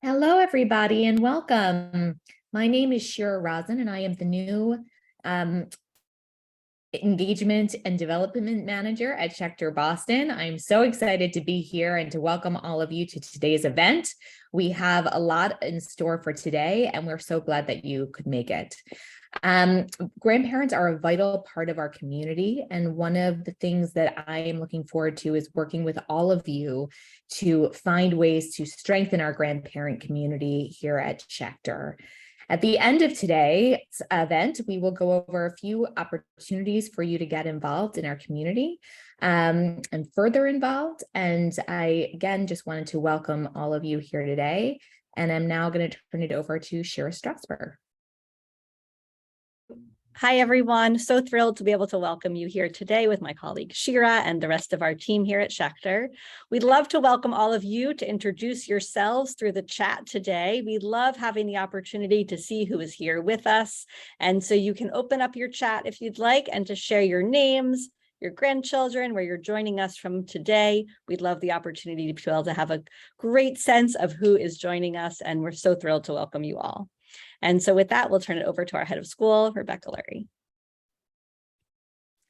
Hello, everybody, and welcome. My name is Shira Rosin, and I am the new um, Engagement and Development Manager at Schechter Boston. I'm so excited to be here and to welcome all of you to today's event. We have a lot in store for today, and we're so glad that you could make it. Grandparents are a vital part of our community, and one of the things that I am looking forward to is working with all of you to find ways to strengthen our grandparent community here at Schechter. At the end of today's event, we will go over a few opportunities for you to get involved in our community and further involved. And I, again, just wanted to welcome all of you here today. And I'm now going to turn it over to Shira Strasberg. Hi, everyone. So thrilled to be able to welcome you here today with my colleague Shira and the rest of our team here at Schechter. We'd love to welcome all of you to introduce yourselves through the chat today. We love having the opportunity to see who is here with us. And so you can open up your chat if you'd like and to share your names, your grandchildren, where you're joining us from today. We'd love the opportunity to be able to have a great sense of who is joining us. And we're so thrilled to welcome you all. And so with that, we'll turn it over to our head of school, Rebecca Lurie.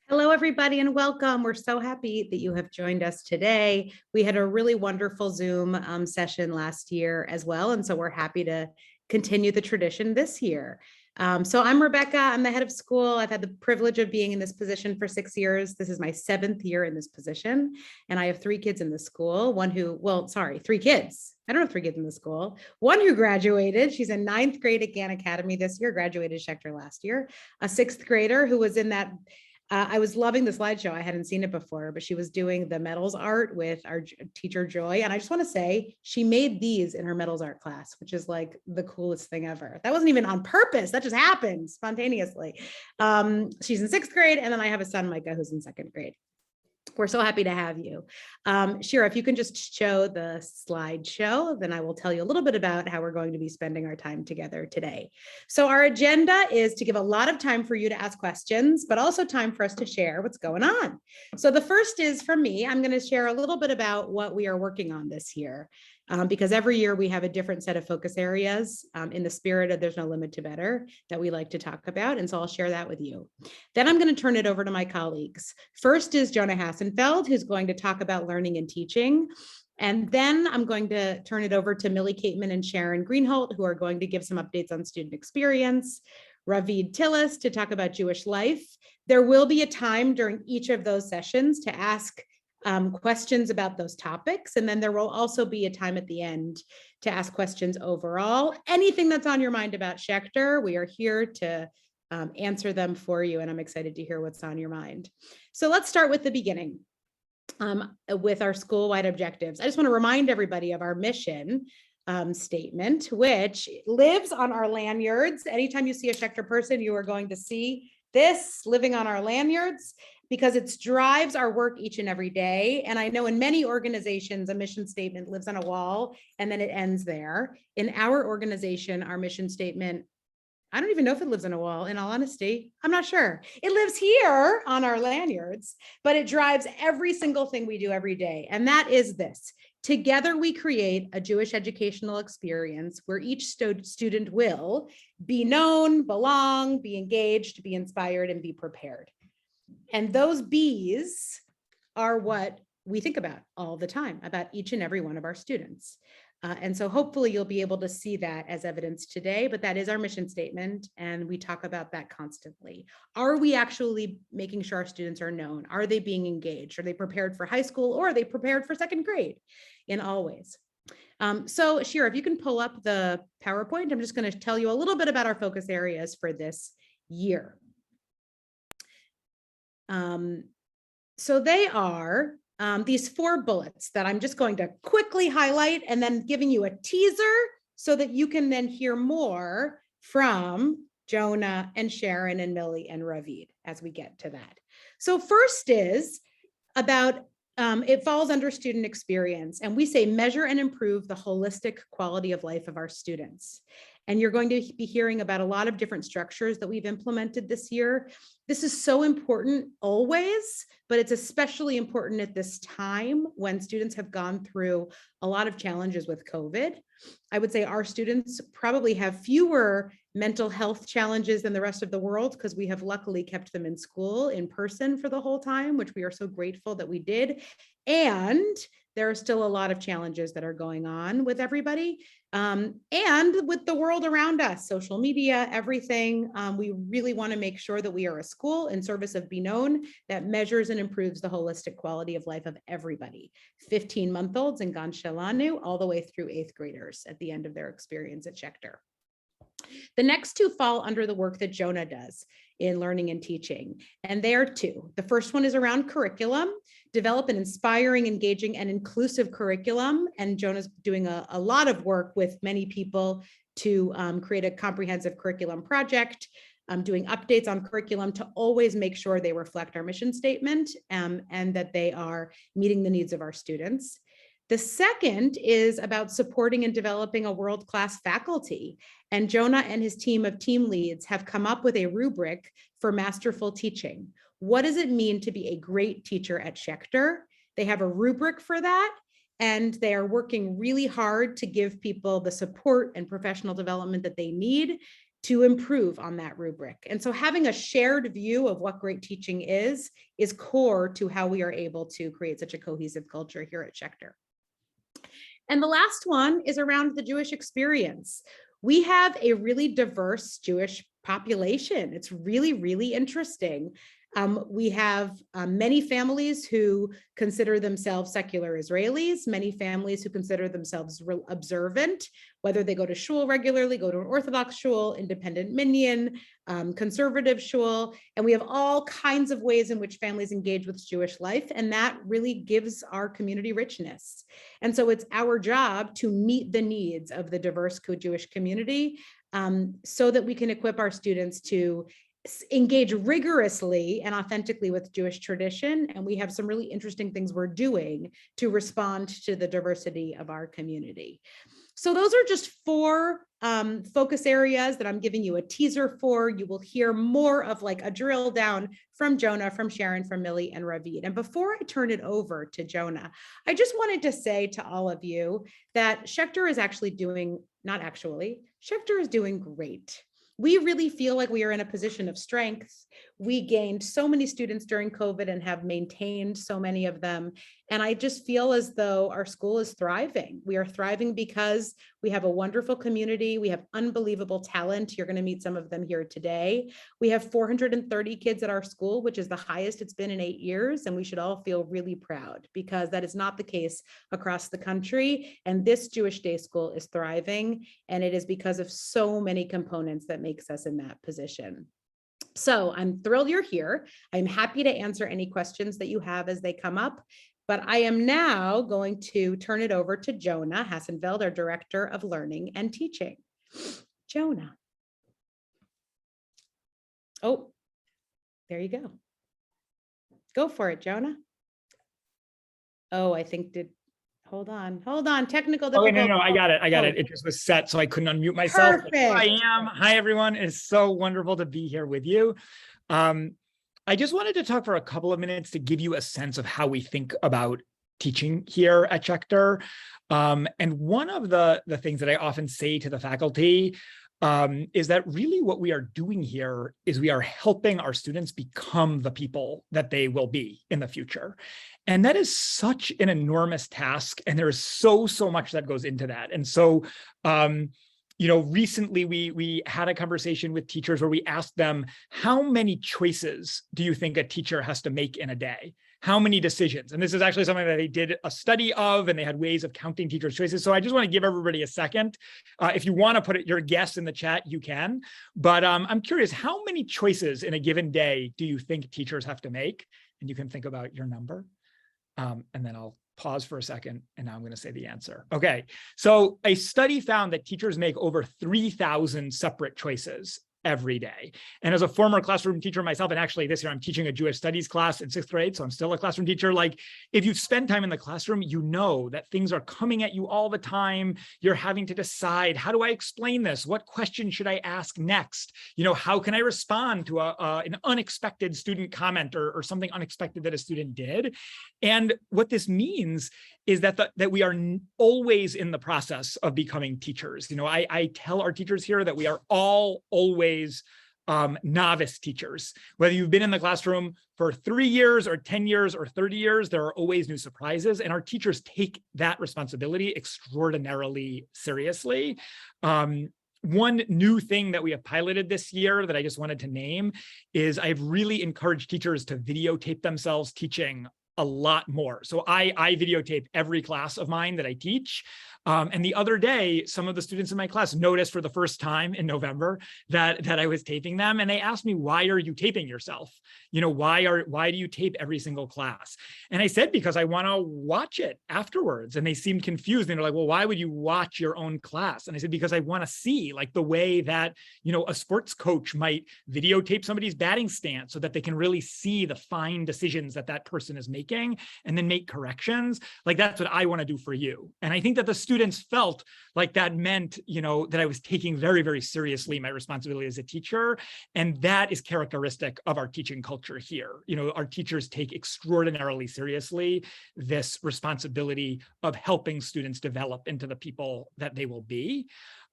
Hello, everybody, and welcome. We're so happy that you have joined us today. We had a really wonderful Zoom session last year as well, and so we're happy to continue the tradition this year. So I'm Rebecca. I'm the head of school. I've had the privilege of being in this position for 6 years. This is my 7th year in this position, and I have 3 kids in the school. Three kids. I don't have 3 kids in the school. One who graduated. She's in 9th grade at Gann Academy this year, graduated Schechter last year. A 6th grader who was in that. I was loving the slideshow. I hadn't seen it before, but she was doing the medals art with our teacher, Joy. And I just want to say she made these in her medals art class, which is like the coolest thing ever. That wasn't even on purpose. That just happened spontaneously. She's in 6th grade. And then I have a son, Micah, who's in 2nd grade. We're so happy to have you. Shira, if you can just show the slideshow, then I will tell you a little bit about how we're going to be spending our time together today. So our agenda is to give a lot of time for you to ask questions, but also time for us to share what's going on. So the first is from me. I'm going to share a little bit about what we are working on this year. Because every year we have a different set of focus areas in the spirit of There's No Limit to Better that we like to talk about. And so I'll share that with you. Then I'm going to turn it over to my colleagues. First is Jonah Hassenfeld, who's going to talk about learning and teaching. And then I'm going to turn it over to Millie Cateman and Sharon Greenholt, who are going to give some updates on student experience. Ravid Tillis to talk about Jewish life. There will be a time during each of those sessions to ask questions about those topics. And then there will also be a time at the end to ask questions overall. Anything that's on your mind about Schechter, we are here to answer them for you. And I'm excited to hear what's on your mind. So let's start with the beginning with our school-wide objectives. I just want to remind everybody of our mission statement, which lives on our lanyards. Anytime you see a Schechter person, you are going to see this living on our lanyards, because it drives our work each and every day. And I know in many organizations, a mission statement lives on a wall and then it ends there. In our organization, our mission statement, I don't even know if it lives on a wall, in all honesty. I'm not sure. It lives here on our lanyards, but it drives every single thing we do every day. And that is this: together we create a Jewish educational experience where each student will be known, belong, be engaged, be inspired, and be prepared. And those B's are what we think about all the time, about each and every one of our students. And so hopefully you'll be able to see that as evidence today, but that is our mission statement. And we talk about that constantly. Are we actually making sure our students are known? Are they being engaged? Are they prepared for high school, or are they prepared for 2nd grade? In all ways. So Shira, if you can pull up the PowerPoint, I'm just going to tell you a little bit about our focus areas for this year. So they are these 4 bullets that I'm just going to quickly highlight and then giving you a teaser so that you can then hear more from Jonah and Sharon and Millie and Ravid as we get to that. So first is about, it falls under student experience, and we say measure and improve the holistic quality of life of our students. And you're going to be hearing about a lot of different structures that we've implemented this year. This is so important always, but it's especially important at this time when students have gone through a lot of challenges with COVID. I would say our students probably have fewer mental health challenges than the rest of the world because we have luckily kept them in school in person for the whole time, which we are so grateful that we did. And there are still a lot of challenges that are going on with everybody and with the world around us, social media, everything. We really want to make sure that we are a school in service of Be Known that measures and improves the holistic quality of life of everybody, 15-month-olds in Gan Shelanu, all the way through 8th graders at the end of their experience at Schechter. The next two fall under the work that Jonah does in learning and teaching. And there are two. The first one is around curriculum, develop an inspiring, engaging, and inclusive curriculum. And Jonah's doing a lot of work with many people to create a comprehensive curriculum project, doing updates on curriculum to always make sure they reflect our mission statement and that they are meeting the needs of our students. The second is about supporting and developing a world-class faculty. And Jonah and his team of team leads have come up with a rubric for masterful teaching. What does it mean to be a great teacher at Schechter? They have a rubric for that, and they are working really hard to give people the support and professional development that they need to improve on that rubric. And so having a shared view of what great teaching is core to how we are able to create such a cohesive culture here at Schechter. And the last one is around the Jewish experience. We have a really diverse Jewish population. It's really, really interesting. We have many families who consider themselves secular Israelis, many families who consider themselves observant, whether they go to shul regularly, go to an Orthodox shul, independent minyan, conservative shul, and we have all kinds of ways in which families engage with Jewish life, and that really gives our community richness. And so it's our job to meet the needs of the diverse Jewish community so that we can equip our students to engage rigorously and authentically with Jewish tradition. And we have some really interesting things we're doing to respond to the diversity of our community. So those are just 4 focus areas that I'm giving you a teaser for. You will hear more of like a drill down from Jonah, from Sharon, from Millie, and Ravid. And before I turn it over to Jonah, I just wanted to say to all of you that Schechter is actually doing, Schechter is doing great. We really feel like we are in a position of strength. We gained so many students during COVID and have maintained so many of them. And I just feel as though our school is thriving. We are thriving because we have a wonderful community. We have unbelievable talent. You're going to meet some of them here today. We have 430 kids at our school, which is the highest it's been in 8 years. And we should all feel really proud because that is not the case across the country. And this Jewish day school is thriving. And it is because of so many components that makes us in that position. So I'm thrilled you're here. I'm happy to answer any questions that you have as they come up. But I am now going to turn it over to Jonah Hassenfeld, our Director of Learning and Teaching. Jonah. Oh, there you go. Go for it, Jonah. Oh, I think hold on, technical difficulty. Okay, no, I got it. It just was set, so I couldn't unmute myself. Perfect. Here I am. Hi, everyone. It's so wonderful to be here with you. I just wanted to talk for a couple of minutes to give you a sense of how we think about teaching here at Schechter. And one of the things that I often say to the faculty is that really what we are doing here is we are helping our students become the people that they will be in the future. And that is such an enormous task. And there is so much that goes into that. And so, recently we had a conversation with teachers where we asked them, how many choices do you think a teacher has to make in a day? How many decisions? And this is actually something that they did a study of, and they had ways of counting teachers' choices. So I just want to give everybody a second. If you want to put your guess in the chat, you can. But I'm curious, how many choices in a given day do you think teachers have to make? And you can think about your number. And then I'll pause for a second, and now I'm going to say the answer. Okay, so a study found that teachers make over 3,000 separate choices every day. And as a former classroom teacher myself, and actually this year I'm teaching a Jewish studies class in 6th grade, so I'm still a classroom teacher. Like, if you spend time in the classroom, you know that things are coming at you all the time. You're having to decide, how do I explain this? What question should I ask next? You know, how can I respond to an unexpected student comment or something unexpected that a student did? And what this means is that that we are always in the process of becoming teachers. You know, I tell our teachers here that we are all always novice teachers. Whether you've been in the classroom for 3 years or 10 years or 30 years, there are always new surprises, and our teachers take that responsibility extraordinarily seriously. One new thing that we have piloted this year that I just wanted to name is I've really encouraged teachers to videotape themselves teaching a lot more. So I videotape every class of mine that I teach. And the other day, some of the students in my class noticed for the first time in November that I was taping them. And they asked me, why are you taping yourself? You know, why do you tape every single class? And I said, because I want to watch it afterwards. And they seemed confused. And they're like, well, why would you watch your own class? And I said, because I want to see, like, the way that, you know, a sports coach might videotape somebody's batting stance so that they can really see the fine decisions that that person is making and then make corrections. Like, that's what I want to do for you. And I think that the students felt like that meant, you know, that I was taking very, very seriously my responsibility as a teacher. And that is characteristic of our teaching culture here. You know, our teachers take extraordinarily seriously this responsibility of helping students develop into the people that they will be.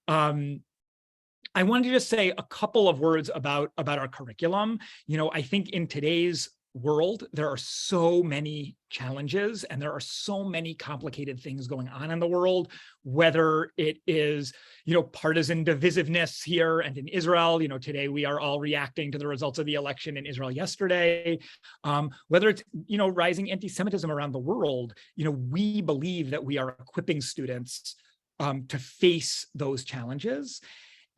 I wanted to just say a couple of words about our curriculum. You know, I think in today's world, there are so many challenges and there are so many complicated things going on in the world, whether it is, you know, partisan divisiveness here and in Israel. You know, today we are all reacting to the results of the election in Israel yesterday, whether it's, you know, rising anti-Semitism around the world. You know, we believe that we are equipping students to face those challenges.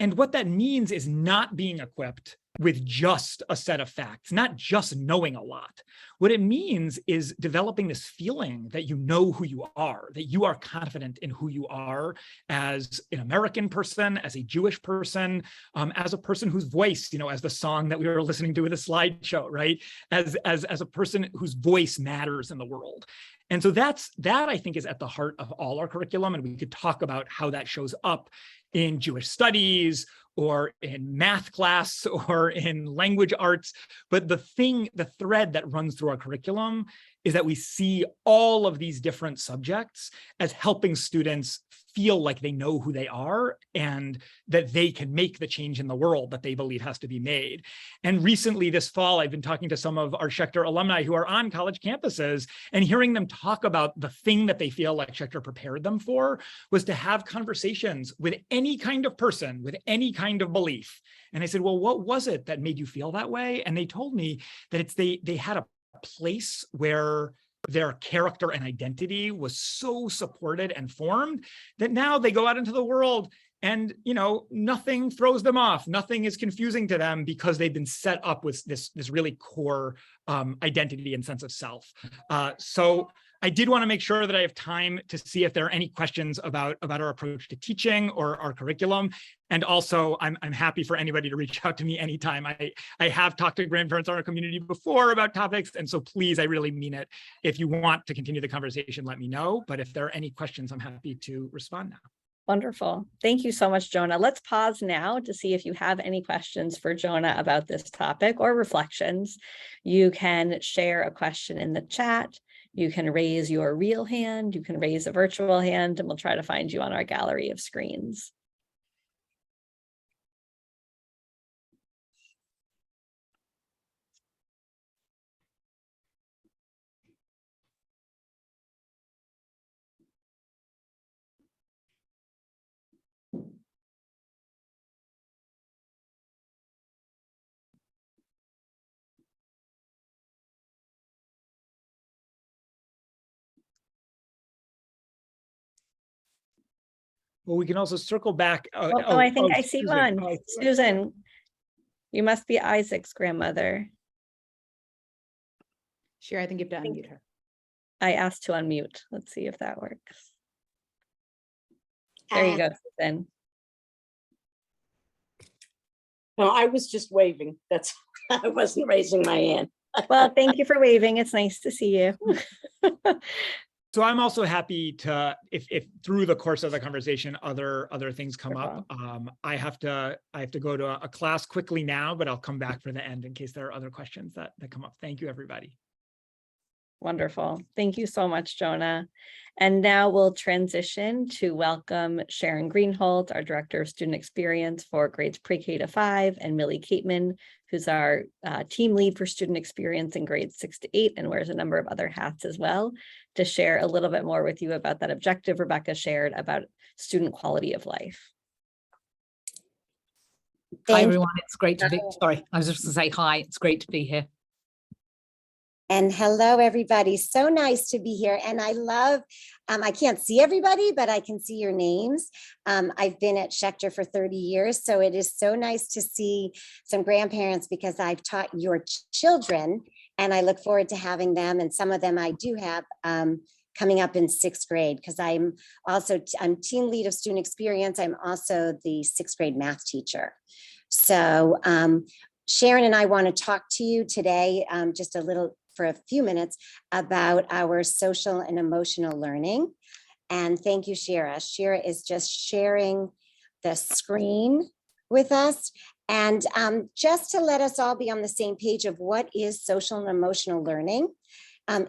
And what that means is not being equipped with just a set of facts, not just knowing a lot. What it means is developing this feeling that you know who you are, that you are confident in who you are as an American person, as a Jewish person, as a person whose voice, you know, as the song that we were listening to with a slideshow, right? As a person whose voice matters in the world. And so that I think is at the heart of all our curriculum. And we could talk about how that shows up in Jewish studies or in math class or in language arts. But the thread that runs through our curriculum is that we see all of these different subjects as helping students feel like they know who they are and that they can make the change in the world that they believe has to be made. And recently this fall, I've been talking to some of our Schechter alumni who are on college campuses, and hearing them talk about the thing that they feel like Schechter prepared them for was to have conversations with any kind of person, with any kind of belief. And I said, well, what was it that made you feel that way? And they told me that they had a place where their character and identity was so supported and formed that now they go out into the world and, you know, nothing throws them off. Nothing is confusing to them because they've been set up with this really core identity and sense of self. So I did want to make sure that I have time to see if there are any questions about our approach to teaching or our curriculum. And also, I'm happy for anybody to reach out to me anytime. I have talked to grandparents in our community before about topics. And so please, I really mean it. If you want to continue the conversation, let me know. But if there are any questions, I'm happy to respond now. Wonderful. Thank you so much, Jonah. Let's pause now to see if you have any questions for Jonah about this topic or reflections. You can share a question in the chat. You can raise your real hand. You can raise a virtual hand, and we'll try to find you on our gallery of screens. Well, we can also circle back. I think I see Susan. one. Susan, you must be Isaac's grandmother. Sure, I think you've to unmute her. I asked to unmute. Let's see if that works. There you go, Susan. No, I was just waving. That's, I wasn't raising my hand. Well, thank you for waving. It's nice to see you. So I'm also happy to, if through the course of the conversation, other things come up. I have to go to a class quickly now, but I'll come back for the end in case there are other questions that come up. Thank you, everybody. Wonderful. Thank you so much, Jonah. And now we'll transition to welcome Sharon Greenholt, our Director of Student Experience for grades pre-K to 5, and Millie Cateman, who's our team lead for student experience in grades 6 to 8 and wears a number of other hats as well, to share a little bit more with you about that objective Rebecca shared about student quality of life. Hi, everyone. It's great to be, sorry, I was just going to say hi. It's great to be here. And hello, everybody. So nice to be here. And I love, I can't see everybody, but I can see your names. I've been at Schechter for 30 years. So it is so nice to see some grandparents because I've taught your children and I look forward to having them. And some of them I do have coming up in 6th grade because I'm team lead of student experience. I'm also the 6th grade math teacher. So Sharon and I want to talk to you today just for a few minutes about our social and emotional learning. And thank you, Shira. Shira is just sharing the screen with us. And just to let us all be on the same page of what is social and emotional learning.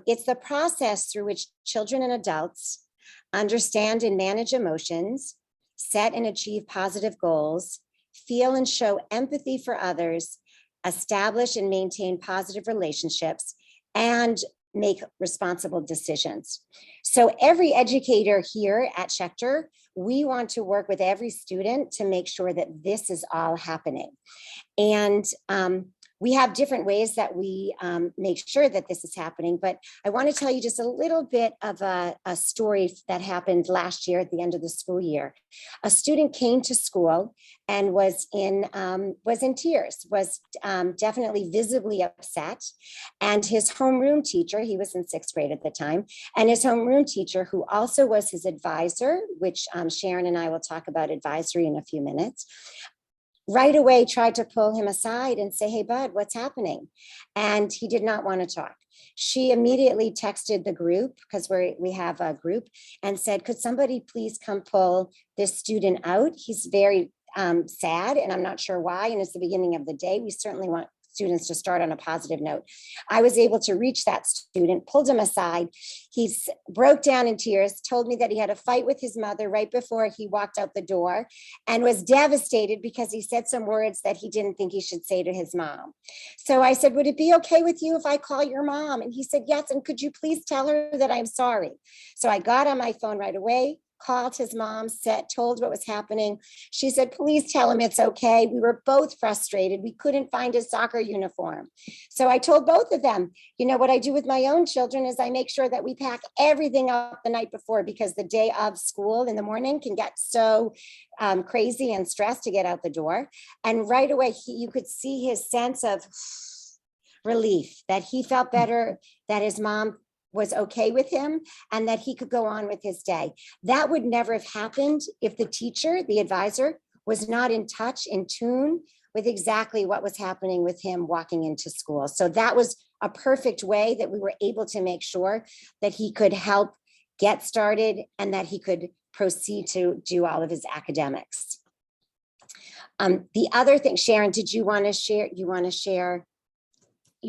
It's the process through which children and adults understand and manage emotions, set and achieve positive goals, feel and show empathy for others, establish and maintain positive relationships, and make responsible decisions. So every educator here at Schechter, we want to work with every student to make sure that this is all happening. And we have different ways that we make sure that this is happening, but I want to tell you just a little bit of a story that happened last year at the end of the school year. A student came to school and was in tears, was definitely visibly upset. And his homeroom teacher, he was in 6th grade at the time, and his homeroom teacher, who also was his advisor, which Sharon and I will talk about advisory in a few minutes, right away tried to pull him aside and say, "Hey, bud, what's happening?" And he did not want to talk. She immediately texted the group, because we have a group, and said, "Could somebody please come pull this student out? He's very sad, and I'm not sure why. And it's the beginning of the day. We certainly want students to start on a positive note." I was able to reach that student, pulled him aside. He broke down in tears, told me that he had a fight with his mother right before he walked out the door, and was devastated because he said some words that he didn't think he should say to his mom. So I said, "Would it be okay with you if I call your mom?" And he said, "Yes. And could you please tell her that I'm sorry?" So I got on my phone right away, called his mom, told what was happening. She said, "Please tell him it's okay." We were both frustrated. We couldn't find his soccer uniform. So I told both of them, you know, what I do with my own children is I make sure that we pack everything up the night before, because the day of school in the morning can get so crazy and stressed to get out the door. And right away, you could see his sense of relief, that he felt better, that his mom was okay with him, and that he could go on with his day. That would never have happened if the teacher, the advisor, was not in touch, in tune with exactly what was happening with him walking into school. So that was a perfect way that we were able to make sure that he could help get started and that he could proceed to do all of his academics. The other thing, Sharon, did you want to share? You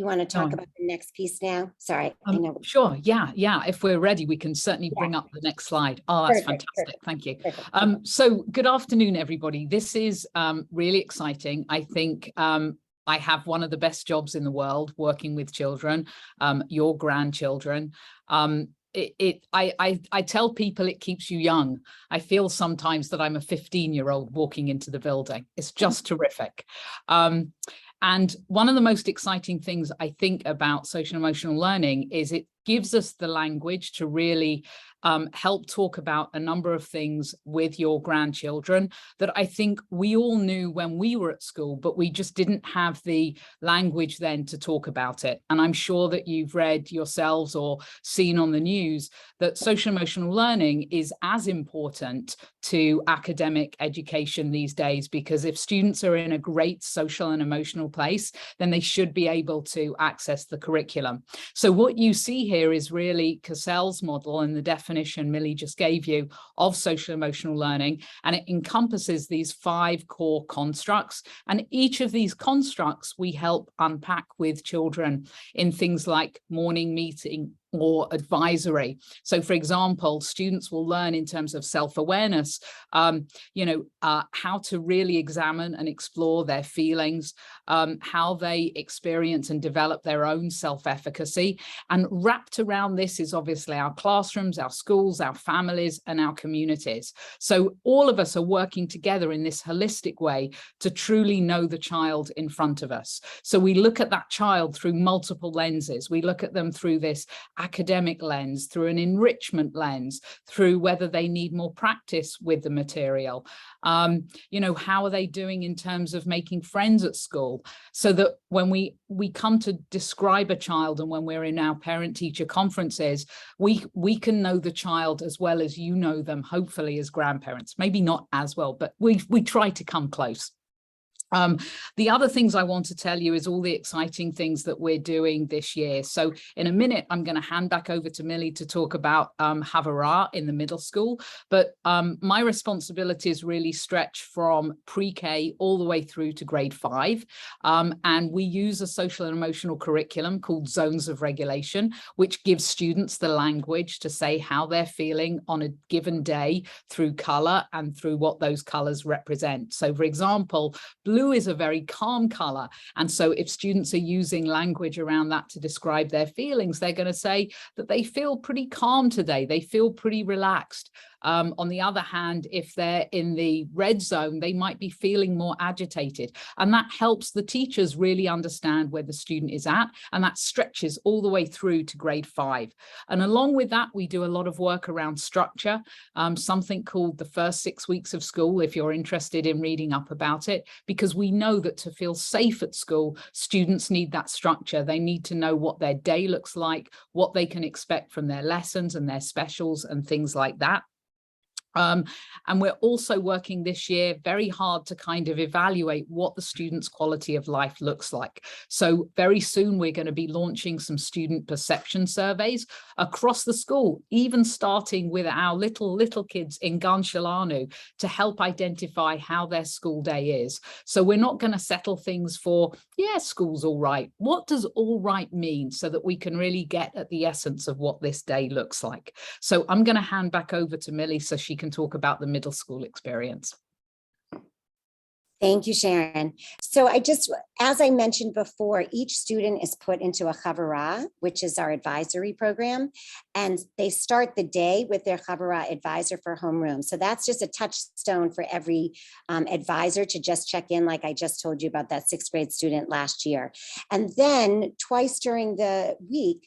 want to talk about the next piece now? Sorry, I know. Sure. Yeah. If we're ready, we can certainly bring up the next slide. Oh, that's fantastic. Thank you. So good afternoon, everybody. This is really exciting. I think I have one of the best jobs in the world working with children, your grandchildren. I tell people it keeps you young. I feel sometimes that I'm a 15-year-old walking into the building. It's just terrific. And one of the most exciting things I think about social emotional learning is it gives us the language to really help talk about a number of things with your grandchildren that I think we all knew when we were at school, but we just didn't have the language then to talk about it. And I'm sure that you've read yourselves or seen on the news that social emotional learning is as important to academic education these days, because if students are in a great social and emotional place, then they should be able to access the curriculum. So what you see here is really Cassell's model and the definition Millie just gave you of social emotional learning, and it encompasses these 5 core constructs. And each of these constructs we help unpack with children in things like morning meeting or advisory. So for example, students will learn in terms of self-awareness, how to really examine and explore their feelings, how they experience and develop their own self-efficacy. And wrapped around this is obviously our classrooms, our schools, our families, and our communities. So all of us are working together in this holistic way to truly know the child in front of us. So we look at that child through multiple lenses. We look at them through this academic lens, through an enrichment lens, through whether they need more practice with the material. How are they doing in terms of making friends at school? So that when we come to describe a child, and when we're in our parent-teacher conferences, we can know the child as well as you know them, hopefully, as grandparents. Maybe not as well, but we try to come close. The other things I want to tell you is all the exciting things that we're doing this year. So in a minute, I'm going to hand back over to Millie to talk about Havara in the middle school. But my responsibilities really stretch from pre-K all the way through to grade 5. And we use a social and emotional curriculum called Zones of Regulation, which gives students the language to say how they're feeling on a given day through color and through what those colors represent. So for example, blue is a very calm color. And so if students are using language around that to describe their feelings, they're going to say that they feel pretty calm today. They feel pretty relaxed. On the other hand, if they're in the red zone, they might be feeling more agitated. And that helps the teachers really understand where the student is at. And that stretches all the way through to grade 5. And along with that, we do a lot of work around structure, something called the first 6 weeks of school, if you're interested in reading up about it, because we know that to feel safe at school, students need that structure. They need to know what their day looks like, what they can expect from their lessons and their specials and things like that. And we're also working this year very hard to kind of evaluate what the students' quality of life looks like. So very soon we're going to be launching some student perception surveys across the school, even starting with our little kids in Ganshalanu to help identify how their school day is. So we're not going to settle things for, yeah, school's all right. What does all right mean, so that we can really get at the essence of what this day looks like? So I'm going to hand back over to Millie so she can talk about the middle school experience. Thank you, Sharon. So as I mentioned before, each student is put into a Havara, which is our advisory program, and they start the day with their Havara advisor for homeroom. So that's just a touchstone for every advisor to just check in, like I just told you about that 6th grade student last year. And then twice during the week,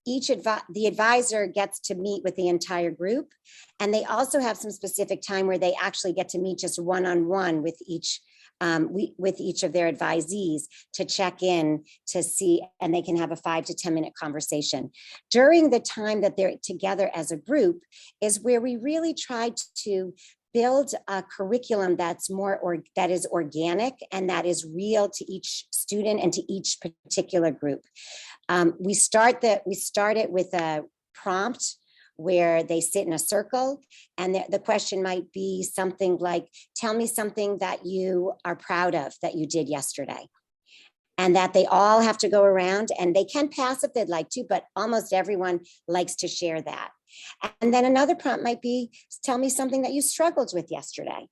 the advisor gets to meet with the entire group, and they also have some specific time where they actually get to meet just one-on-one with each of their advisees to check in to see, and they can have a 5 to 10 minute conversation. During the time that they're together as a group is where we really try to build a curriculum that is organic and that is real to each student and to each particular group. We start it with a prompt where they sit in a circle, and the question might be something like, tell me something that you are proud of that you did yesterday. And that they all have to go around, and they can pass if they'd like to, but almost everyone likes to share that. And then another prompt might be, tell me something that you struggled with yesterday.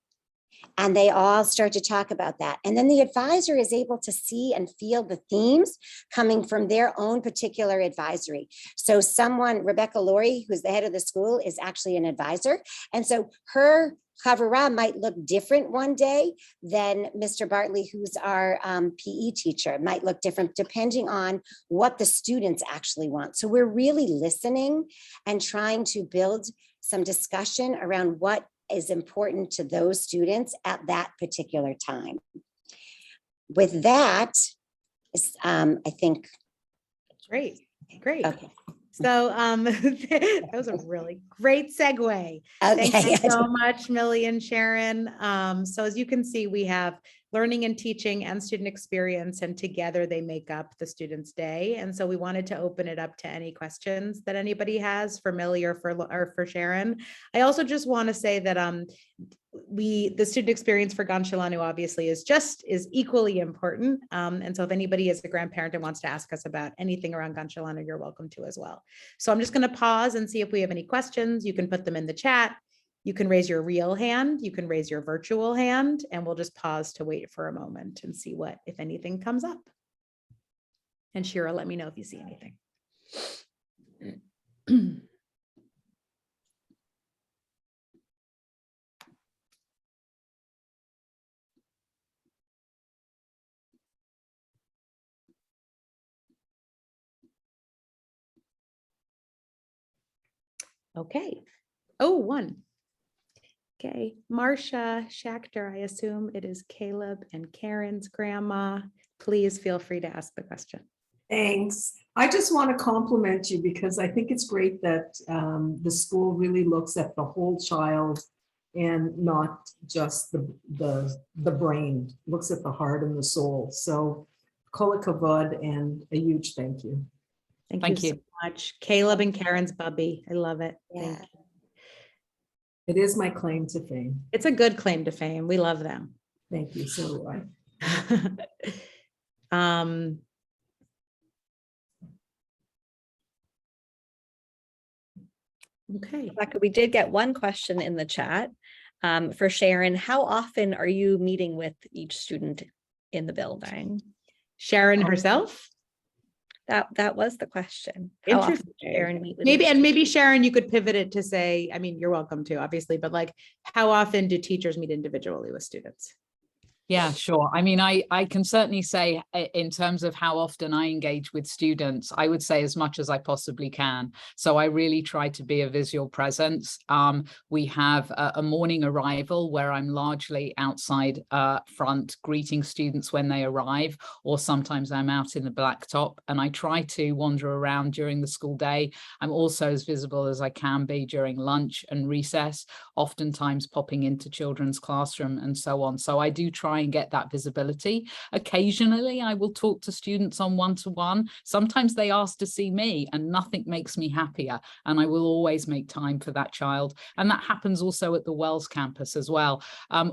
And they all start to talk about that. And then the advisor is able to see and feel the themes coming from their own particular advisory. So someone, Rebecca Laurie, who's the head of the school, is actually an advisor. And so her Havurah might look different one day than Mr. Bartley, who's our PE teacher. It might look different depending on what the students actually want. So we're really listening and trying to build some discussion around what is important to those students at that particular time. With that, I think. Great. Okay. So that was a really great segue. Thank Okay. you so much, Millie and Sharon. So as you can see, we have learning and teaching and student experience, and together they make up the student's day. And so we wanted to open it up to any questions that anybody has for Millie or for Sharon. I also just want to say that the student experience for Gan Shalanu obviously is equally important. And so if anybody is a grandparent and wants to ask us about anything around Gan Shalanu, you're welcome to as well. So I'm just going to pause and see if we have any questions. You can put them in the chat. You can raise your real hand. You can raise your virtual hand, and we'll just pause to wait for a moment and see what, if anything, comes up. And Shira, let me know if you see anything. Okay. Oh, one. Okay. Marcia Schachter, I assume it is Caleb and Karen's grandma. Please feel free to ask the question. Thanks. I just want to compliment you because I think it's great that the school really looks at the whole child and not just the brain, looks at the heart and the soul. So kol hakavod and a huge thank you. Thank you so much. Caleb and Karen's bubby. I love it. Yeah. Thank you. It is my claim to fame. It's a good claim to fame. We love them. Thank you. So do I. Okay. Rebecca, we did get one question in the chat for Sharon. How often are you meeting with each student in the building? Sharon herself? That was the question. How often does Sharon meet with Maybe Sharon, you could pivot it to say, I mean, you're welcome to, obviously, but like, how often do teachers meet individually with students? Yeah, sure. I mean, I can certainly say in terms of how often I engage with students, I would say as much as I possibly can. So I really try to be a visual presence. We have a morning arrival where I'm largely outside front greeting students when they arrive, or sometimes I'm out in the blacktop, and I try to wander around during the school day. I'm also as visible as I can be during lunch and recess, oftentimes popping into children's classroom and so on. So I do try and get that visibility. Occasionally, I will talk to students on one-to-one. Sometimes they ask to see me, and nothing makes me happier. And I will always make time for that child. And that happens also at the Wells campus as well.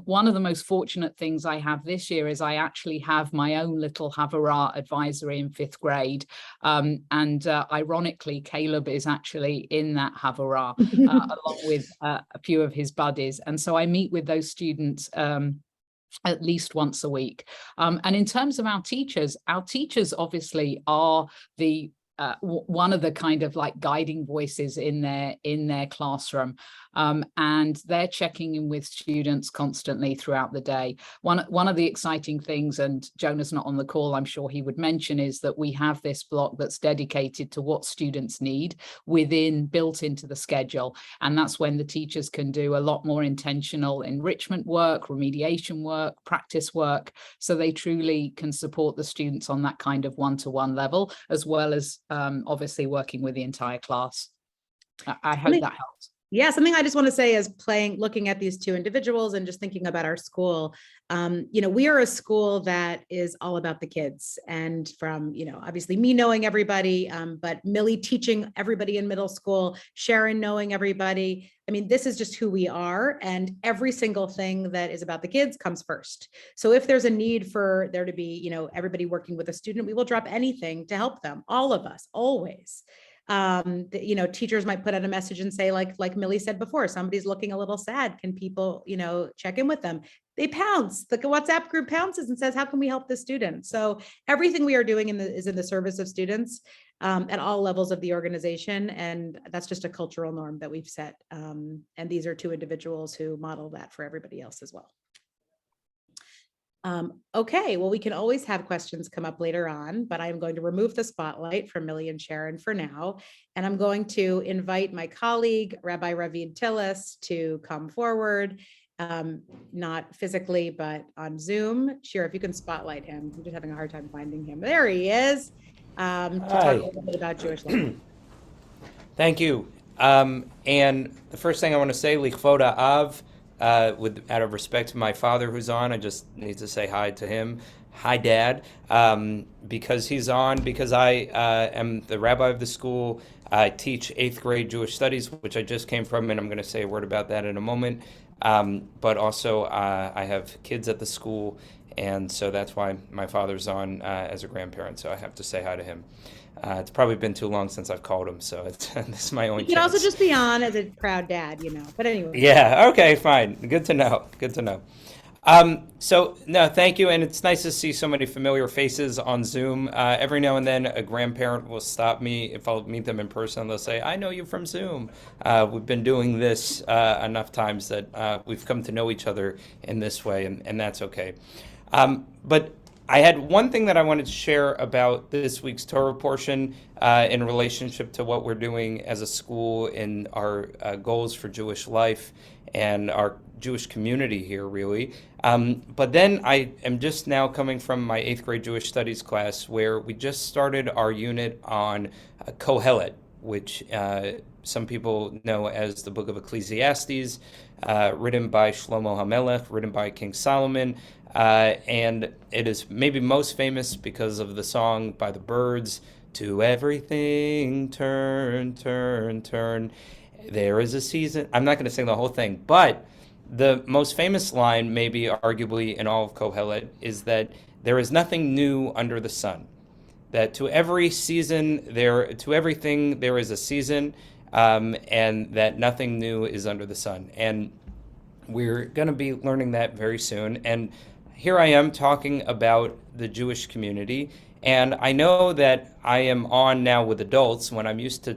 One of the most fortunate things I have this year is I actually have my own little Havurah advisory in 5th grade. Ironically, Caleb is actually in that Havurah along with a few of his buddies. And so I meet with those students at least once a week. And in terms of our teachers obviously are the one of the kind of like guiding voices in their classroom, and they're checking in with students constantly throughout the day. One of the exciting things, and Jonah's not on the call, I'm sure he would mention, is that we have this block that's dedicated to what students need built into the schedule, and that's when the teachers can do a lot more intentional enrichment work, remediation work, practice work, so they truly can support the students on that kind of one-to-one level, as well as obviously working with the entire class. I hope that helps. Yeah, something I just want to say is looking at these two individuals and just thinking about our school. We are a school that is all about the kids, and from, obviously me knowing everybody, but Millie teaching everybody in middle school, Sharon knowing everybody. I mean, this is just who we are, and every single thing that is about the kids comes first. So if there's a need for there to be, everybody working with a student, we will drop anything to help them, all of us, always. Teachers might put out a message and say, like Millie said before, somebody's looking a little sad. Can people, check in with them? they pounce. The WhatsApp group pounces and says, how can we help this student? So everything we are doing is in the service of students at all levels of the organization. And that's just a cultural norm that we've set. And these are two individuals who model that for everybody else as well. Okay, well, we can always have questions come up later on, but I'm going to remove the spotlight from Millie and Sharon for now. And I'm going to invite my colleague, Rabbi Ravid Tillis, to come forward, not physically, but on Zoom. Shira, if you can spotlight him. I'm just having a hard time finding him. There he is, to talk a little bit about Jewish life. Thank you. And the first thing I want to say, Lichvoda Av, out of respect to my father who's on, I just need to say hi to him. Hi, Dad, because he's on, because I am the rabbi of the school. I teach 8th grade Jewish studies, which I just came from, and I'm going to say a word about that in a moment. But also I have kids at the school, and so that's why my father's on as a grandparent, so I have to say hi to him. It's probably been too long since I've called him, so this is my only chance. You can also just be on as a proud dad, but anyway. Yeah, okay, fine. Good to know. Good to know. So, no, thank you, and it's nice to see so many familiar faces on Zoom. Every now and then, a grandparent will stop me. If I'll meet them in person, they'll say, I know you from Zoom. We've been doing this enough times that we've come to know each other in this way, and that's okay. But I had one thing that I wanted to share about this week's Torah portion in relationship to what we're doing as a school in our goals for Jewish life and our Jewish community here, really. But then I am just now coming from my 8th grade Jewish studies class where we just started our unit on Kohelet, which some people know as the book of Ecclesiastes, written by Shlomo HaMelech, written by King Solomon. And it is maybe most famous because of the song by the Byrds, "To everything turn, turn, turn. There is a season." I'm not going to sing the whole thing, but the most famous line, maybe arguably in all of Kohelet, is that there is nothing new under the sun. That to every season, to everything there is a season, and that nothing new is under the sun. And we're going to be learning that very soon. And here I am talking about the Jewish community, and I know that I am on now with adults when I'm used to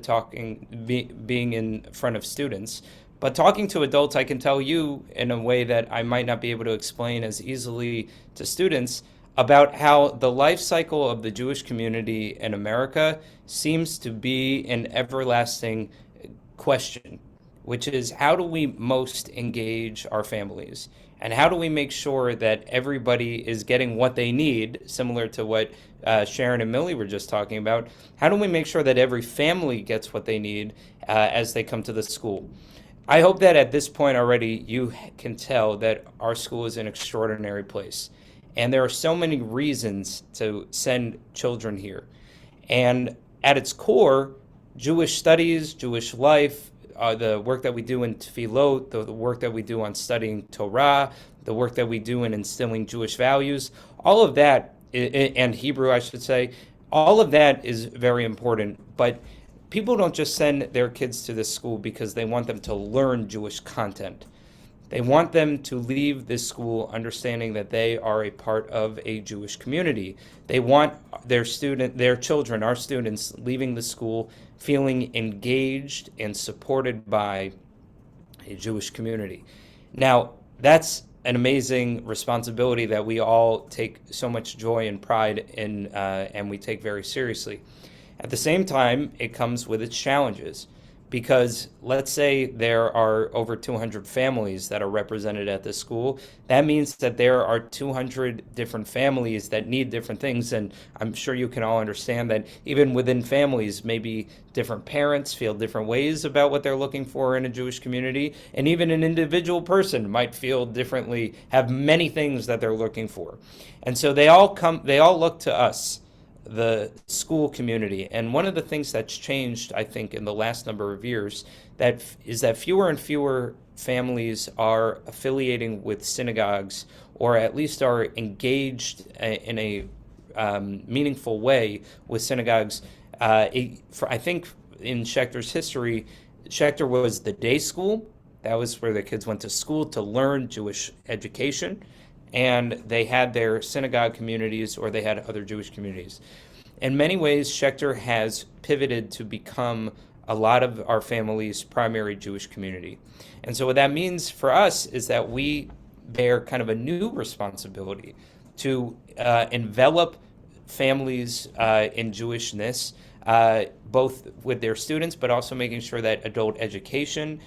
being in front of students. But talking to adults, I can tell you in a way that I might not be able to explain as easily to students about how the life cycle of the Jewish community in America seems to be an everlasting question, which is how do we most engage our families? And how do we make sure that everybody is getting what they need, similar to what Sharon and Millie were just talking about? How do we make sure that every family gets what they need as they come to the school? I hope that at this point already you can tell that our school is an extraordinary place. And there are so many reasons to send children here. And at its core, Jewish studies, Jewish life, the work that we do in Tefillot, the work that we do on studying Torah, the work that we do in instilling Jewish values, all of that, and Hebrew, I should say, all of that is very important. But people don't just send their kids to this school because they want them to learn Jewish content. They want them to leave this school understanding that they are a part of a Jewish community. They want their children, our students, leaving the school feeling engaged and supported by a Jewish community. Now, that's an amazing responsibility that we all take so much joy and pride in, and we take very seriously. At the same time, it comes with its challenges. Because let's say there are over 200 families that are represented at this school. That means that there are 200 different families that need different things. And I'm sure you can all understand that even within families, maybe different parents feel different ways about what they're looking for in a Jewish community. And even an individual person might feel differently, have many things that they're looking for. And so they all look to us, the school community. And one of the things that's changed, I think, in the last number of years, is that fewer and fewer families are affiliating with synagogues, or at least are engaged in a meaningful way with synagogues. I think in Schechter's history, Schechter was the day school, That was where the kids went to school to learn Jewish education, and they had their synagogue communities or they had other Jewish communities. In many ways, Schechter has pivoted to become a lot of our family's primary Jewish community. And so what that means for us is that we bear kind of a new responsibility to envelop families in Jewishness, both with their students, but also making sure that adult education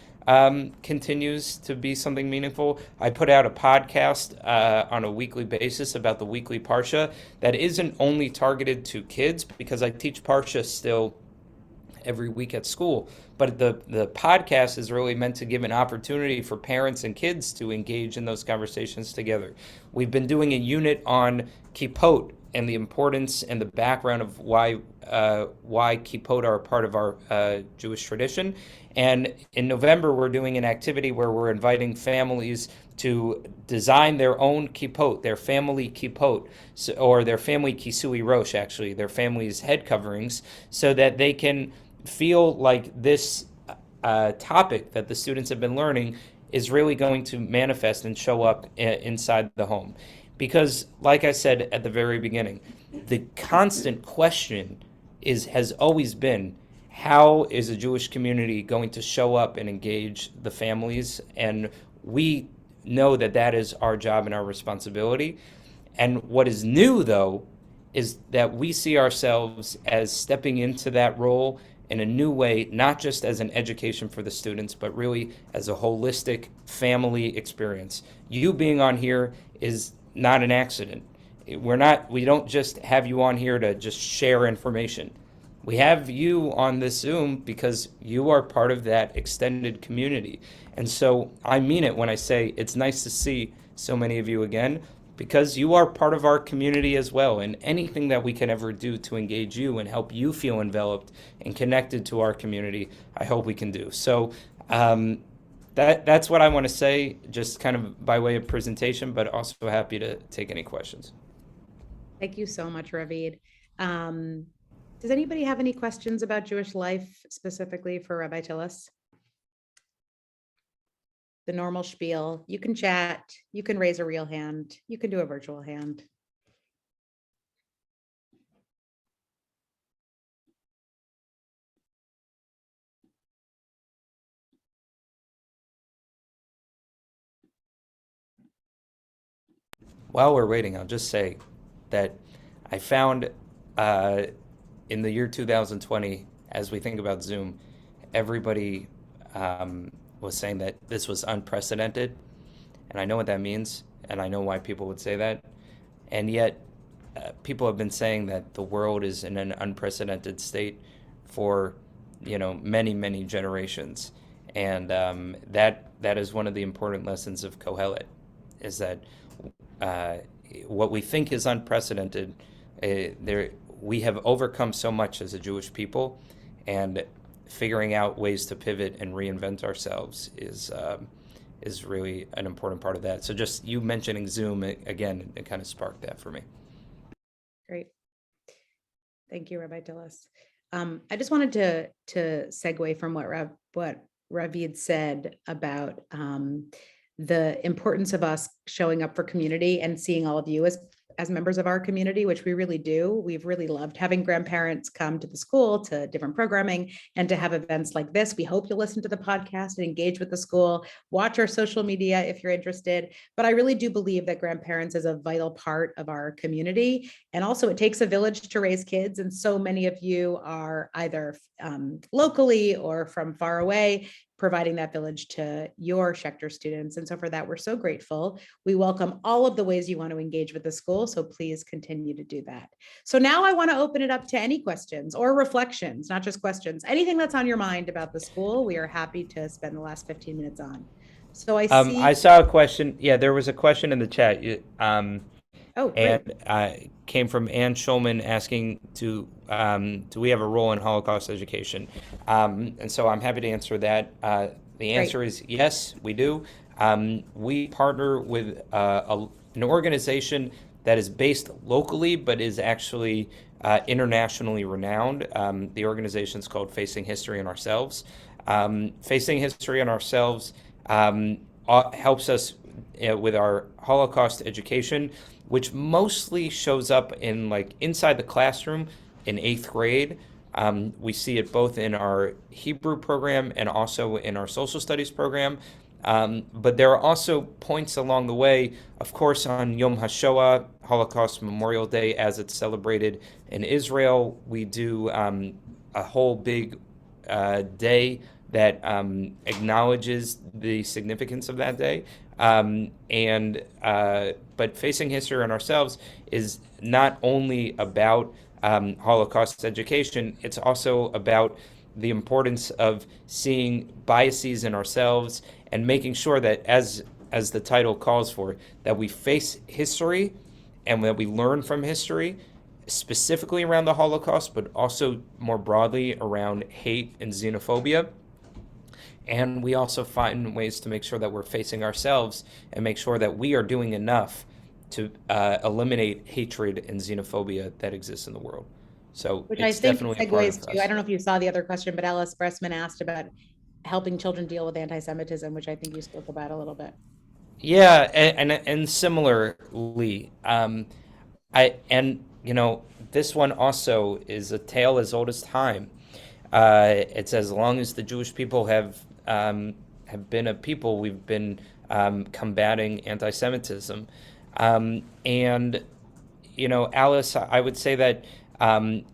continues to be something meaningful. I put out a podcast on a weekly basis about the weekly Parsha that isn't only targeted to kids, because I teach Parsha still every week at school, but the podcast is really meant to give an opportunity for parents and kids to engage in those conversations together. We've been doing a unit on kippot and the importance and the background of why kippot are a part of our Jewish tradition. And in November, we're doing an activity where we're inviting families to design their own kippot, their family kippot, or their family kisui rosh, actually, their family's head coverings, so that they can feel like this topic that the students have been learning is really going to manifest and show up inside the home. Because, like I said at the very beginning, the constant question has always been, how is a Jewish community going to show up and engage the families? And we know that that is our job and our responsibility. And what is new, though, is that we see ourselves as stepping into that role in a new way, not just as an education for the students, but really as a holistic family experience. You being on here is not an accident. We don't just have you on here to just share information. We have you on this Zoom because you are part of that extended community. And so I mean it when I say it's nice to see so many of you again, because you are part of our community as well. And anything that we can ever do to engage you and help you feel enveloped and connected to our community, I hope we can do. So that's what I want to say, just kind of by way of presentation, but also happy to take any questions. Thank you so much, Ravid. Does anybody have any questions about Jewish life specifically for Rabbi Tillis? The normal spiel. You can chat, you can raise a real hand, you can do a virtual hand. While we're waiting, I'll just say that I found in the year 2020, as we think about Zoom, everybody was saying that this was unprecedented. And I know what that means, and I know why people would say that. And yet, people have been saying that the world is in an unprecedented state for, many, many generations. And that is one of the important lessons of Kohelet, is that what we think is unprecedented, we have overcome so much as a Jewish people, and figuring out ways to pivot and reinvent ourselves is really an important part of that. So just you mentioning Zoom, again, it kind of sparked that for me. Great. Thank you, Rabbi Tillis. I just wanted to segue from what Ravid said about the importance of us showing up for community and seeing all of you as members of our community, which we really do. We've really loved having grandparents come to the school, to different programming, and to have events like this. We hope you'll listen to the podcast and engage with the school, watch our social media if you're interested. But I really do believe that grandparents is a vital part of our community. And also it takes a village to raise kids. And so many of you are either locally or from far away, providing that village to your Schechter students. And so for that, we're so grateful. We welcome all of the ways you want to engage with the school, so please continue to do that. So now I want to open it up to any questions or reflections, not just questions, anything that's on your mind about the school. We are happy to spend the last 15 minutes on. So I saw a question. Yeah, there was a question in the chat. Oh, great. And came from Ann Schulman asking, do we have a role in Holocaust education? And so I'm happy to answer that. The answer is yes, we do. We partner with an organization that is based locally, but is actually internationally renowned. The organization is called Facing History and Ourselves. Facing History and Ourselves helps us with our Holocaust education, which mostly shows up in like inside the classroom in 8th grade. We see it both in our Hebrew program and also in our social studies program. But there are also points along the way, of course, on Yom HaShoah, Holocaust Memorial Day, as it's celebrated in Israel. We do a whole big day that acknowledges the significance of that day. But facing history on ourselves is not only about Holocaust education, it's also about the importance of seeing biases in ourselves and making sure that, as the title calls for, that we face history and that we learn from history, specifically around the Holocaust, but also more broadly around hate and xenophobia. And we also find ways to make sure that we're facing ourselves and make sure that we are doing enough to eliminate hatred and xenophobia that exists in the world. So Which it's I think definitely a part segues of to, I us. don't know if you saw the other question, but Alice Bressman asked about helping children deal with anti-Semitism, which I think you spoke about a little bit. Yeah, and similarly, this one also is a tale as old as time. It's as long as the Jewish people have been a people, we've been combating anti-Semitism, and Alice, I would say that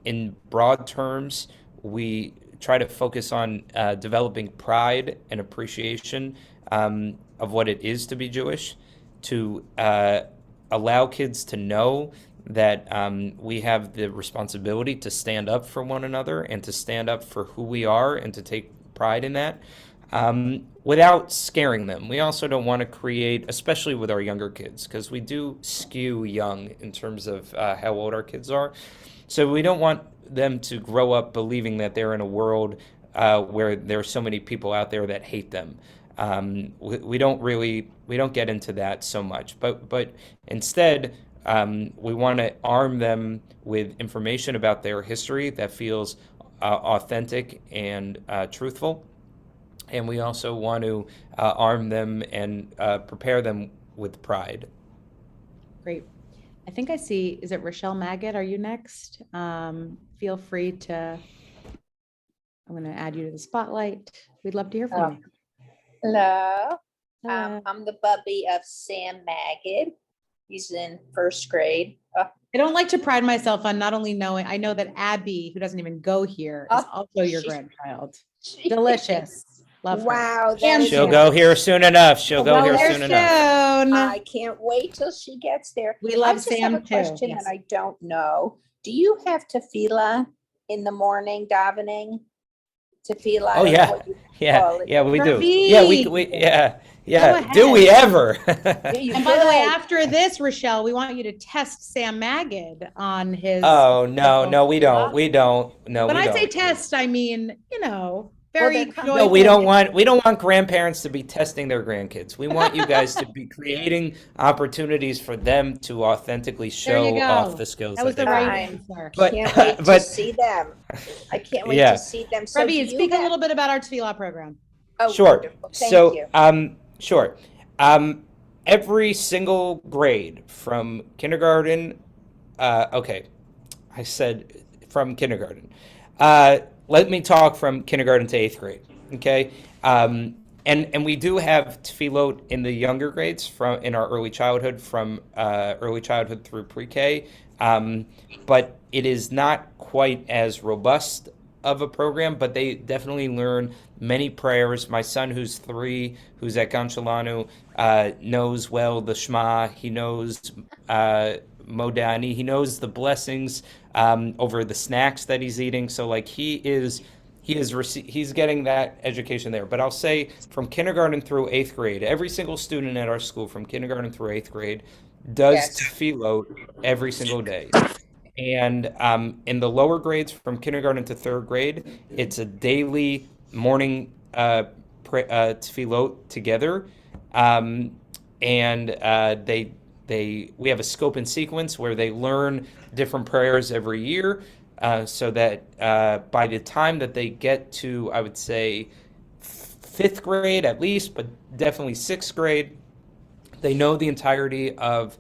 in broad terms, we try to focus on developing pride and appreciation of what it is to be Jewish, to allow kids to know that we have the responsibility to stand up for one another and to stand up for who we are and to take pride in that, without scaring them. We also don't want to create, especially with our younger kids, because we do skew young in terms of how old our kids are. So we don't want them to grow up believing that they're in a world where there are so many people out there that hate them. We don't get into that so much, but instead, we want to arm them with information about their history that feels authentic and truthful. And we also want to arm them and prepare them with pride. Great. I think I see, is it Rochelle Maggot? Are you next? Feel free to, I'm going to add you to the spotlight. We'd love to hear from you. Hello. Hello. I'm the bubby of Sam Magid. He's in 1st grade. I don't like to pride myself on not only knowing, I know that Abby, who doesn't even go here, is also your grandchild. Delicious. Love her. Wow. And She'll go here soon enough. She'll go here there soon enough. soon. I can't wait till she gets there. We love I just Sam have a too. question Yes. that I don't know. Do you have tefillah in the morning davening? Tefillah. I Oh don't know yeah, what you yeah, call it. yeah. We do. Rafi. Yeah, yeah. Go Do we ahead. ever? Yeah, you And by the way, could. after this, Rochelle, we want you to test Sam Magid on his. Oh no, we don't. No, When we I don't. say test, I mean, very they're joyful. No, we don't want grandparents to be testing their grandkids. We want you guys to be creating opportunities for them to authentically There you show go. off the skills That was that the they right have. answer. But- Can't wait to but- see them. I can't wait Yeah. to see them. So do Ravi, you speak a have- little bit about our tefillah program. Oh, Sure. wonderful. Thank So, you. sure. Every single grade from kindergarten, okay, I said from kindergarten. Let me talk from kindergarten to 8th grade, okay? And we do have tefillot in the younger grades in our early childhood, from early childhood through pre-K, but it is not quite as robust of a program, but they definitely learn many prayers. My son, who's 3, who's at Gan Shalanu, knows well the Shema. He knows Modani. He knows the blessings over the snacks that he's eating. So like he's getting that education there. But I'll say from kindergarten through 8th grade, every single student at our school from kindergarten through 8th grade does Yes. tefillot every single day. And in the lower grades from kindergarten to 3rd grade, it's a daily morning tefillot together. And we have a scope and sequence where they learn different prayers every year, so that by the time that they get to, I would say, fifth grade at least, but definitely sixth grade. They know the entirety of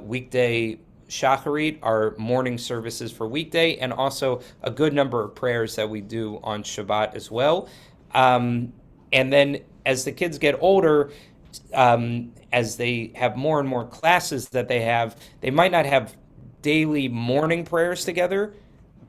weekday shacharit, our morning services for weekday, and also a good number of prayers that we do on Shabbat as well. And then as the kids get older, as they have more and more classes that they might not have daily morning prayers together,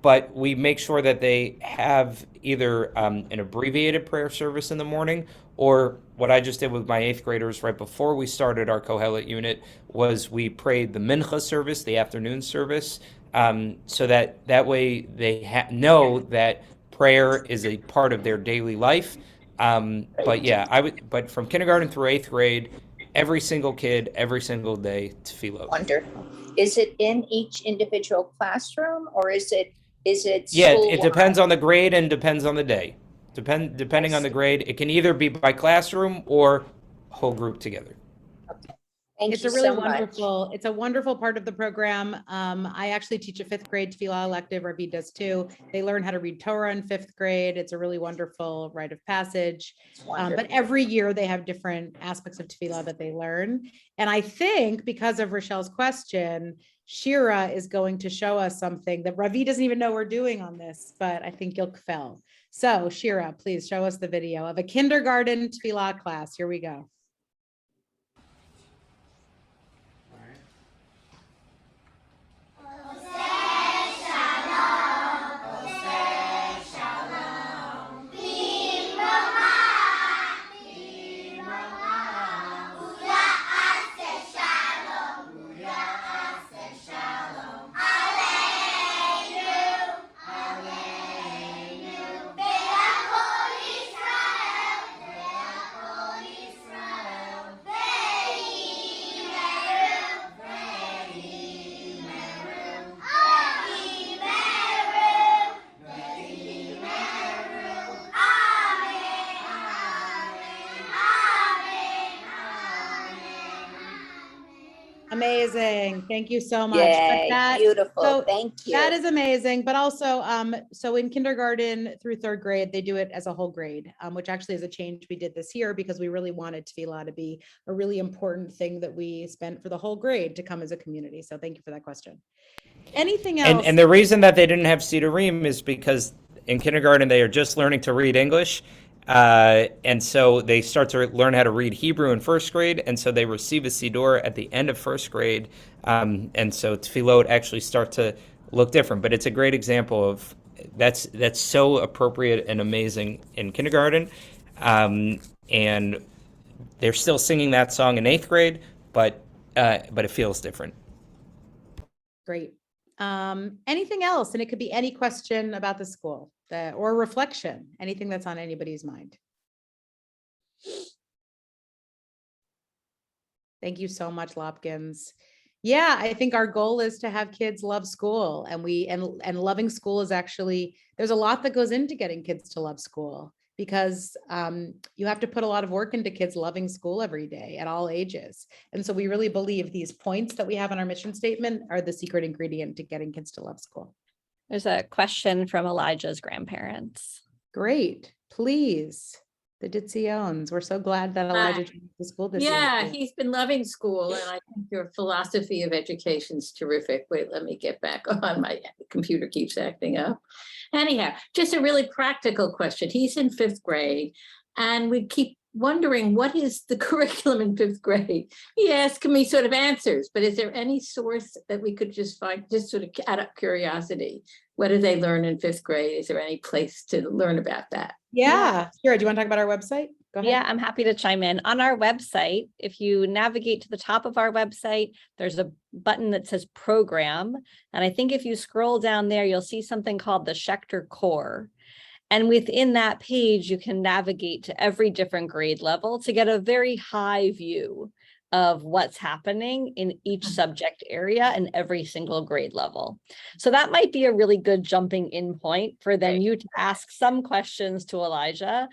but we make sure that they have either an abbreviated prayer service in the morning, or what I just did with my eighth graders right before we started our Kohelet unit was we prayed the Mincha service, the afternoon service, so that way they know that prayer is a part of their daily life. But yeah, but from kindergarten through eighth grade, every single kid, every single day, tefillot. Wonderful. Is it in each individual classroom, or is it Yeah, school-wide? it depends on the grade and depends on the day. Depending on the grade, it can either be by classroom or whole group together. Thank It's you a really so much. wonderful, it's a wonderful part of the program. I actually teach a fifth grade tefillah elective, Ravi does too. They learn how to read Torah in fifth grade. It's a really wonderful rite of passage. It's wonderful. But every year they have different aspects of tefillah that they learn. And I think because of Rochelle's question, Shira is going to show us something that Ravi doesn't even know we're doing on this, but I think you'll feel. So Shira, please show us the video of a kindergarten tefillah class. Here we go. Amazing. Thank you so much. Yay, beautiful. So Thank you. that is amazing. But also, so in kindergarten through third grade, they do it as a whole grade, which actually is a change we did this year because we really wanted tefillah to be a really important thing that we spent for the whole grade to come as a community. So thank you for that question. Anything else? And the reason that they didn't have Sidurim is because in kindergarten they are just learning to read English. And so they start to learn how to read Hebrew in first grade, and so they receive a Siddur at the end of first grade, and so tefillot actually start to look different. But it's a great example of that's so appropriate and amazing in kindergarten, and they're still singing that song in eighth grade, but it feels different. Great. Anything else? And it could be any question about the school or reflection, anything that's on anybody's mind. Thank you so much, Lopkins. Yeah, I think our goal is to have kids love school, and loving school is actually, there's a lot that goes into getting kids to love school, because you have to put a lot of work into kids loving school every day at all ages. And so we really believe these points that we have in our mission statement are the secret ingredient to getting kids to love school. There's a question from Elijah's grandparents. Great, please. The Ditsiones. We're so glad that Elijah joined the school this year. Yeah, he's been loving school, and I think your philosophy of education is terrific. Wait, let me get back on. My computer keeps acting up. Anyhow, just a really practical question. He's in fifth grade, and we keep wondering, what is the curriculum in fifth grade? He asked me sort of answers, but is there any source that we could just find, just sort of out of curiosity? What do they learn in fifth grade? Is there any place to learn about that? Yeah. Sure. Do you want to talk about our website? Go ahead. Yeah, I'm happy to chime in. On our website, if you navigate to the top of our website, there's a button that says program. And I think if you scroll down there, you'll see something called the Schechter Core. And within that page, you can navigate to every different grade level to get a very high view of what's happening in each subject area and every single grade level. So that might be a really good jumping in point for then you to ask some questions to Elijah.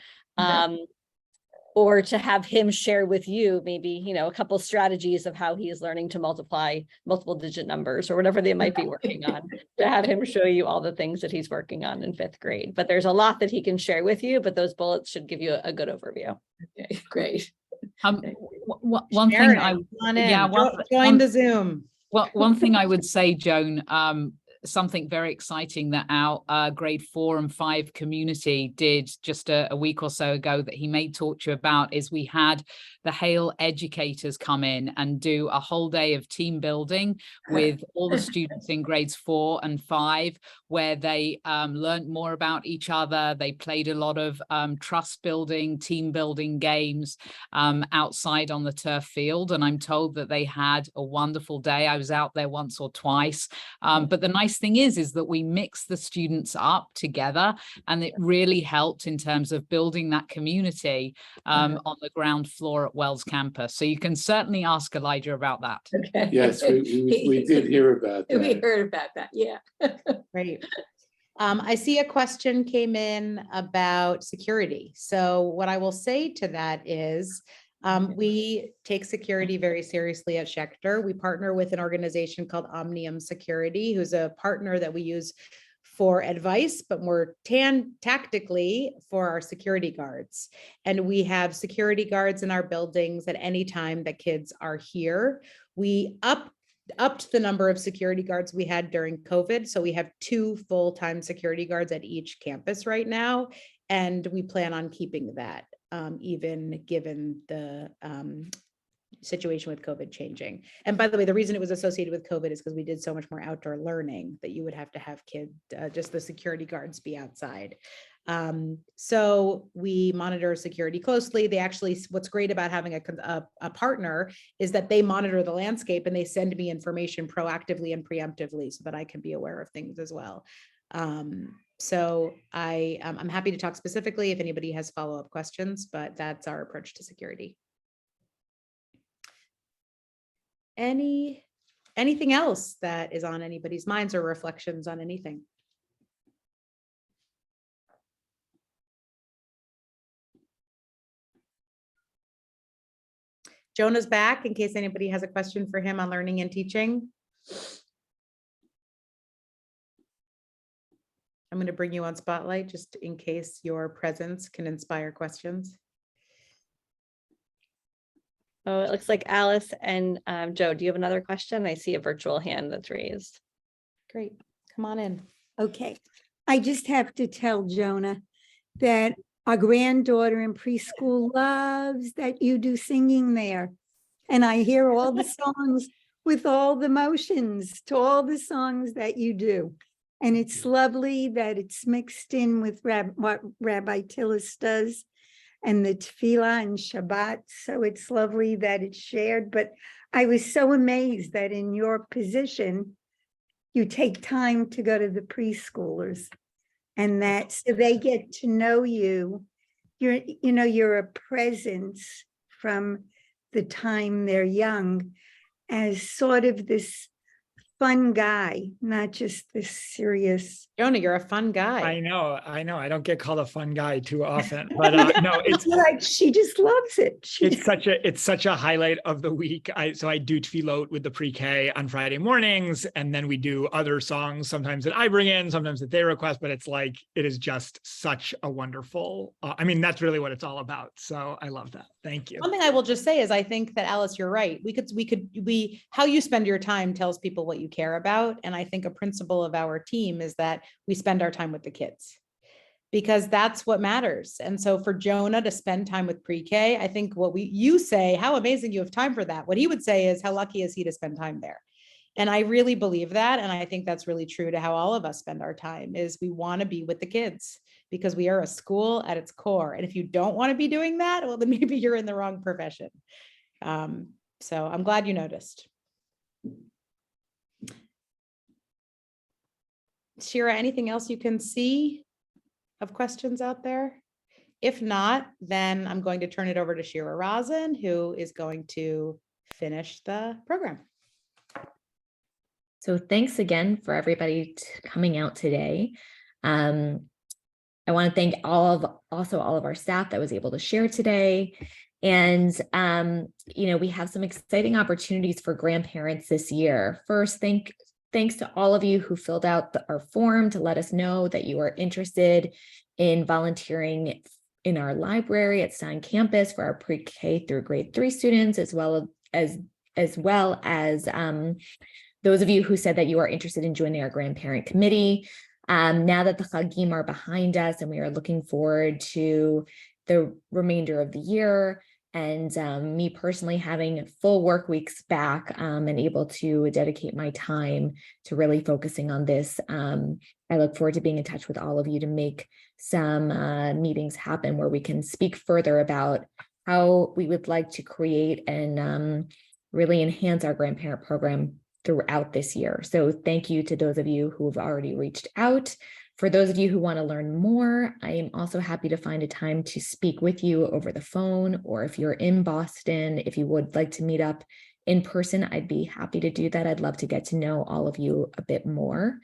or to have him share with you maybe, a couple strategies of how he is learning to multiply multiple digit numbers or whatever they might be working on, to have him show you all the things that he's working on in 5th grade. But there's a lot that he can share with you, but those bullets should give you a good overview. Okay, great. One thing Sharon, I, come on in. yeah, Join the Zoom. well, one thing I would say, Joan, something very exciting that our grade 4 and 5 community did just a week or so ago that he may talk to you about is we had the Hale educators come in and do a whole day of team building with all the students in grades 4 and 5, where they learned more about each other. They played a lot of trust building, team building games outside on the turf field. And I'm told that they had a wonderful day. I was out there once or twice. But the nice thing is that we mix the students up together, and it really helped in terms of building that community on the ground floor at Wells campus. So you can certainly ask Elijah about that. Okay. Yes, we did hear about that. We heard about that, yeah. Great. I see a question came in about security. So what I will say to that is we take security very seriously at Schechter. We partner with an organization called Omnium Security, who's a partner that we use for advice, but more tactically for our security guards. And we have security guards in our buildings at any time that kids are here. We upped the number of security guards we had during COVID. So we have 2 full-time security guards at each campus right now. And we plan on keeping that, even given the situation with COVID changing. And by the way, the reason it was associated with COVID is because we did so much more outdoor learning that you would have to have just the security guards be outside. So we monitor security closely. They actually, what's great about having a partner is that they monitor the landscape and they send me information proactively and preemptively so that I can be aware of things as well. So I'm happy to talk specifically if anybody has follow-up questions, but that's our approach to security. Anything else that is on anybody's minds or reflections on anything? Jonah's back in case anybody has a question for him on learning and teaching. I'm going to bring you on spotlight just in case your presence can inspire questions. Oh, it looks like Alice and Joe, do you have another question? I see a virtual hand that's raised. Great. Come on in. Okay. I just have to tell Jonah that our granddaughter in preschool loves that you do singing there. And I hear all the songs with all the motions to all the songs that you do. And it's lovely that it's mixed in with what Rabbi Tillis does and the tefillah and Shabbat. So it's lovely that it's shared. But I was so amazed that in your position, you take time to go to the preschoolers and that so they get to know you. You're a presence from the time they're young as sort of this fun guy, not just this serious. Jonah, you're a fun guy. I know. I don't get called a fun guy too often, but no, it's like she just loves it. It's such a highlight of the week. So I do tefillot with the pre-K on Friday mornings, and then we do other songs sometimes that I bring in, sometimes that they request. But it's like it is just such a wonderful. I mean, that's really what it's all about. So I love that. Thank you. One thing I will just say is I think that Alice, you're right. How you spend your time tells people what you care about. And I think a principle of our team is that we spend our time with the kids because that's what matters. And so for Jonah to spend time with pre-K, I think you say, how amazing you have time for that. What he would say is, how lucky is he to spend time there? And I really believe that. And I think that's really true to how all of us spend our time is we want to be with the kids because we are a school at its core. And if you don't want to be doing that, well, then maybe you're in the wrong profession. So I'm glad you noticed. Shira, anything else you can see of questions out there? If not, then I'm going to turn it over to Shira Rosen, who is going to finish the program. So thanks again for everybody coming out today. I want to thank also all of our staff that was able to share today. And, we have some exciting opportunities for grandparents this year. First, thanks to all of you who filled out our form to let us know that you are interested in volunteering in our library at Stein campus for our pre-K through grade 3 students, as well as those of you who said that you are interested in joining our grandparent committee. Now that the Chagim are behind us and we are looking forward to the remainder of the year, and me personally having full work weeks back and able to dedicate my time to really focusing on this. I look forward to being in touch with all of you to make some meetings happen where we can speak further about how we would like to create and really enhance our grandparent program throughout this year. So thank you to those of you who have already reached out. For those of you who want to learn more, I am also happy to find a time to speak with you over the phone, or if you're in Boston, if you would like to meet up in person, I'd be happy to do that. I'd love to get to know all of you a bit more.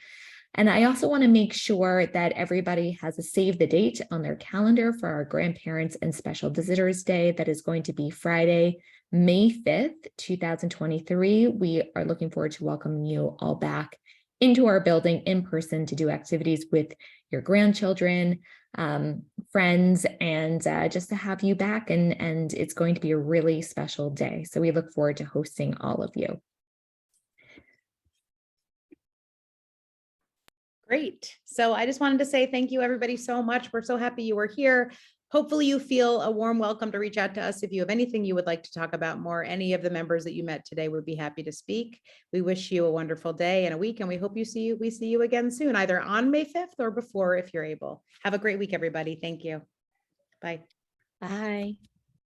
And I also want to make sure that everybody has a save the date on their calendar for our Grandparents and Special Visitors Day. That is going to be Friday, May 5th, 2023. We are looking forward to welcoming you all back into our building in person to do activities with your grandchildren, friends, and just to have you back. And it's going to be a really special day. So we look forward to hosting all of you. Great. So I just wanted to say thank you, everybody, so much. We're so happy you were here. Hopefully you feel a warm welcome to reach out to us if you have anything you would like to talk about more. Any of the members that you met today would be happy to speak. We wish you a wonderful day and a week, and we hope we see you again soon, either on May 5th or before if you're able. Have a great week, everybody. Thank you. Bye. Bye.